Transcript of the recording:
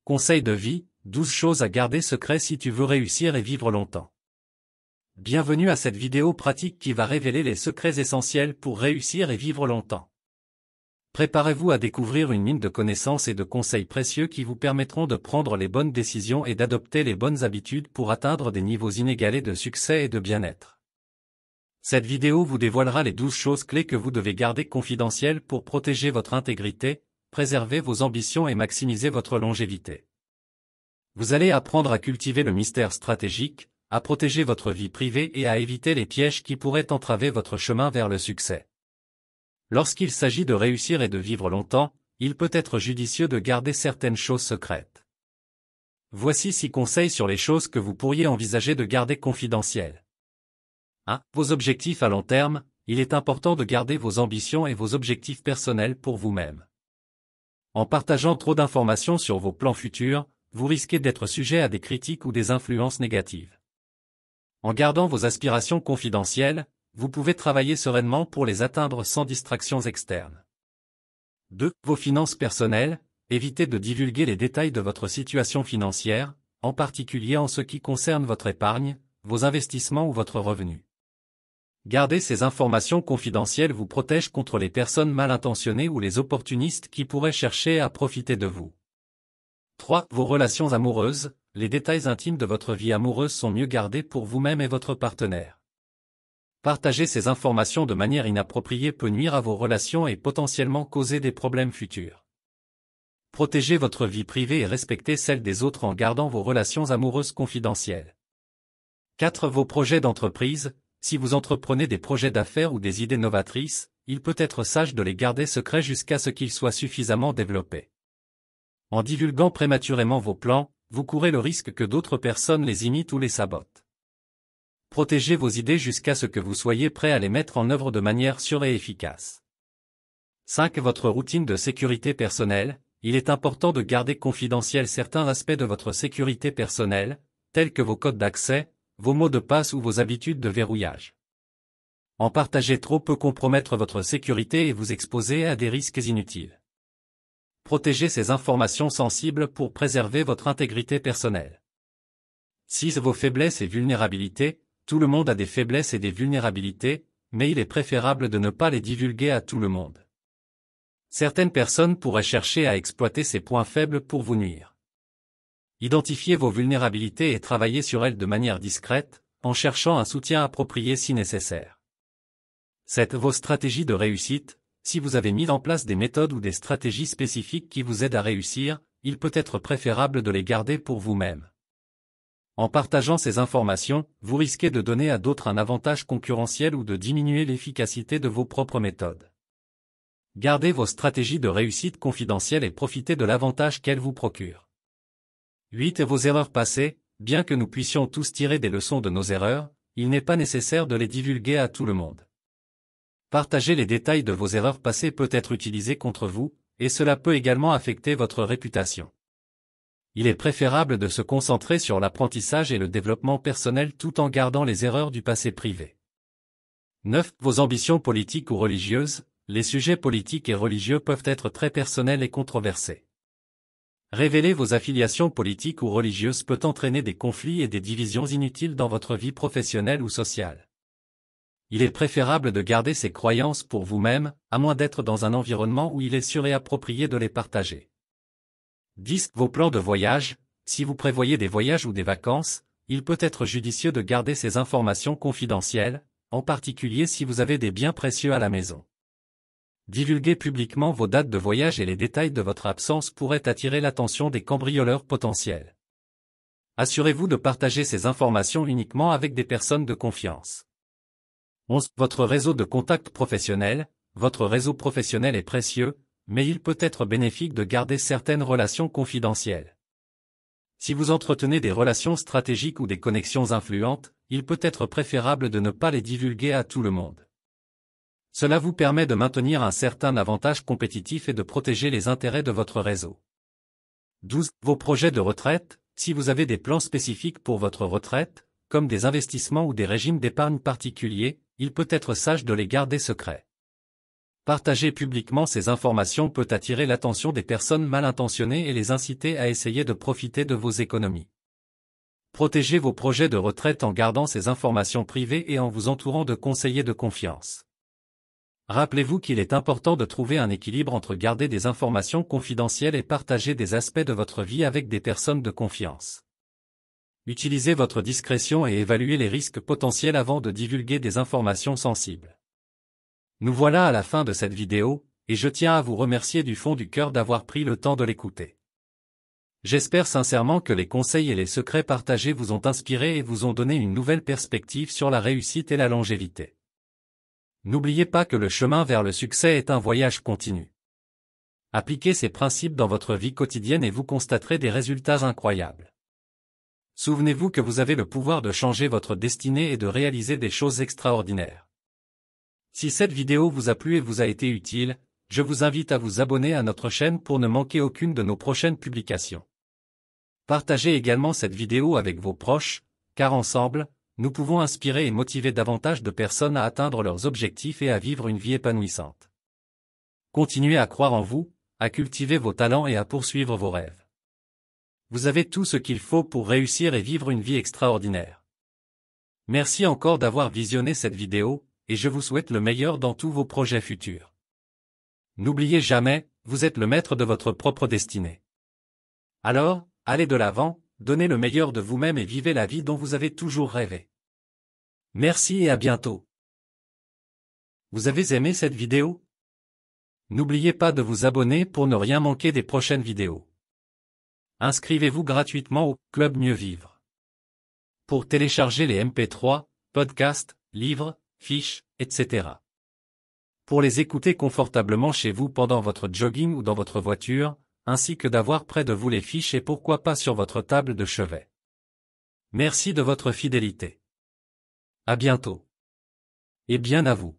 Conseil de vie, 12 choses à garder secret si tu veux réussir et vivre longtemps. Bienvenue à cette vidéo pratique qui va révéler les secrets essentiels pour réussir et vivre longtemps. Préparez-vous à découvrir une mine de connaissances et de conseils précieux qui vous permettront de prendre les bonnes décisions et d'adopter les bonnes habitudes pour atteindre des niveaux inégalés de succès et de bien-être. Cette vidéo vous dévoilera les 12 choses clés que vous devez garder confidentielles pour protéger votre intégrité, préserver vos ambitions et maximiser votre longévité. Vous allez apprendre à cultiver le mystère stratégique, à protéger votre vie privée et à éviter les pièges qui pourraient entraver votre chemin vers le succès. Lorsqu'il s'agit de réussir et de vivre longtemps, il peut être judicieux de garder certaines choses secrètes. Voici 6 conseils sur les choses que vous pourriez envisager de garder confidentielles. 1. Vos objectifs à long terme, il est important de garder vos ambitions et vos objectifs personnels pour vous-même. En partageant trop d'informations sur vos plans futurs, vous risquez d'être sujet à des critiques ou des influences négatives. En gardant vos aspirations confidentielles, vous pouvez travailler sereinement pour les atteindre sans distractions externes. 2. Vos finances personnelles, évitez de divulguer les détails de votre situation financière, en particulier en ce qui concerne votre épargne, vos investissements ou votre revenu. Garder ces informations confidentielles vous protège contre les personnes mal intentionnées ou les opportunistes qui pourraient chercher à profiter de vous. 3. Vos relations amoureuses, les détails intimes de votre vie amoureuse sont mieux gardés pour vous-même et votre partenaire. Partager ces informations de manière inappropriée peut nuire à vos relations et potentiellement causer des problèmes futurs. Protégez votre vie privée et respectez celle des autres en gardant vos relations amoureuses confidentielles. 4. Vos projets d'entreprise, si vous entreprenez des projets d'affaires ou des idées novatrices, il peut être sage de les garder secrets jusqu'à ce qu'ils soient suffisamment développés. En divulguant prématurément vos plans, vous courez le risque que d'autres personnes les imitent ou les sabotent. Protégez vos idées jusqu'à ce que vous soyez prêt à les mettre en œuvre de manière sûre et efficace. 5. Votre routine de sécurité personnelle, il est important de garder confidentiels certains aspects de votre sécurité personnelle, tels que vos codes d'accès, vos mots de passe ou vos habitudes de verrouillage. En partager trop peut compromettre votre sécurité et vous exposer à des risques inutiles. Protégez ces informations sensibles pour préserver votre intégrité personnelle. 6. Vos faiblesses et vulnérabilités, tout le monde a des faiblesses et des vulnérabilités, mais il est préférable de ne pas les divulguer à tout le monde. Certaines personnes pourraient chercher à exploiter ces points faibles pour vous nuire. Identifiez vos vulnérabilités et travaillez sur elles de manière discrète, en cherchant un soutien approprié si nécessaire. 7. Vos stratégies de réussite, si vous avez mis en place des méthodes ou des stratégies spécifiques qui vous aident à réussir, il peut être préférable de les garder pour vous-même. En partageant ces informations, vous risquez de donner à d'autres un avantage concurrentiel ou de diminuer l'efficacité de vos propres méthodes. Gardez vos stratégies de réussite confidentielles et profitez de l'avantage qu'elles vous procurent. 8. Vos erreurs passées, bien que nous puissions tous tirer des leçons de nos erreurs, il n'est pas nécessaire de les divulguer à tout le monde. Partager les détails de vos erreurs passées peut être utilisé contre vous, et cela peut également affecter votre réputation. Il est préférable de se concentrer sur l'apprentissage et le développement personnel tout en gardant les erreurs du passé privé. 9. Vos ambitions politiques ou religieuses, les sujets politiques et religieux peuvent être très personnels et controversés. Révéler vos affiliations politiques ou religieuses peut entraîner des conflits et des divisions inutiles dans votre vie professionnelle ou sociale. Il est préférable de garder ces croyances pour vous-même, à moins d'être dans un environnement où il est sûr et approprié de les partager. 10. Vos plans de voyage, si vous prévoyez des voyages ou des vacances, il peut être judicieux de garder ces informations confidentielles, en particulier si vous avez des biens précieux à la maison. Divulguer publiquement vos dates de voyage et les détails de votre absence pourrait attirer l'attention des cambrioleurs potentiels. Assurez-vous de partager ces informations uniquement avec des personnes de confiance. 11. Votre réseau de contacts professionnels, votre réseau professionnel est précieux, mais il peut être bénéfique de garder certaines relations confidentielles. Si vous entretenez des relations stratégiques ou des connexions influentes, il peut être préférable de ne pas les divulguer à tout le monde. Cela vous permet de maintenir un certain avantage compétitif et de protéger les intérêts de votre réseau. 12. Vos projets de retraite, si vous avez des plans spécifiques pour votre retraite, comme des investissements ou des régimes d'épargne particuliers, il peut être sage de les garder secrets. Partager publiquement ces informations peut attirer l'attention des personnes mal intentionnées et les inciter à essayer de profiter de vos économies. Protégez vos projets de retraite en gardant ces informations privées et en vous entourant de conseillers de confiance. Rappelez-vous qu'il est important de trouver un équilibre entre garder des informations confidentielles et partager des aspects de votre vie avec des personnes de confiance. Utilisez votre discrétion et évaluez les risques potentiels avant de divulguer des informations sensibles. Nous voilà à la fin de cette vidéo, et je tiens à vous remercier du fond du cœur d'avoir pris le temps de l'écouter. J'espère sincèrement que les conseils et les secrets partagés vous ont inspiré et vous ont donné une nouvelle perspective sur la réussite et la longévité. N'oubliez pas que le chemin vers le succès est un voyage continu. Appliquez ces principes dans votre vie quotidienne et vous constaterez des résultats incroyables. Souvenez-vous que vous avez le pouvoir de changer votre destinée et de réaliser des choses extraordinaires. Si cette vidéo vous a plu et vous a été utile, je vous invite à vous abonner à notre chaîne pour ne manquer aucune de nos prochaines publications. Partagez également cette vidéo avec vos proches, car ensemble, nous pouvons inspirer et motiver davantage de personnes à atteindre leurs objectifs et à vivre une vie épanouissante. Continuez à croire en vous, à cultiver vos talents et à poursuivre vos rêves. Vous avez tout ce qu'il faut pour réussir et vivre une vie extraordinaire. Merci encore d'avoir visionné cette vidéo, et je vous souhaite le meilleur dans tous vos projets futurs. N'oubliez jamais, vous êtes le maître de votre propre destinée. Alors, allez de l'avant, donnez le meilleur de vous-même et vivez la vie dont vous avez toujours rêvé. Merci et à bientôt. Vous avez aimé cette vidéo? N'oubliez pas de vous abonner pour ne rien manquer des prochaines vidéos. Inscrivez-vous gratuitement au Club Mieux Vivre. Pour télécharger les MP3, podcasts, livres, fiches, etc. Pour les écouter confortablement chez vous pendant votre jogging ou dans votre voiture, ainsi que d'avoir près de vous les fiches et pourquoi pas sur votre table de chevet. Merci de votre fidélité. À bientôt. Et bien à vous.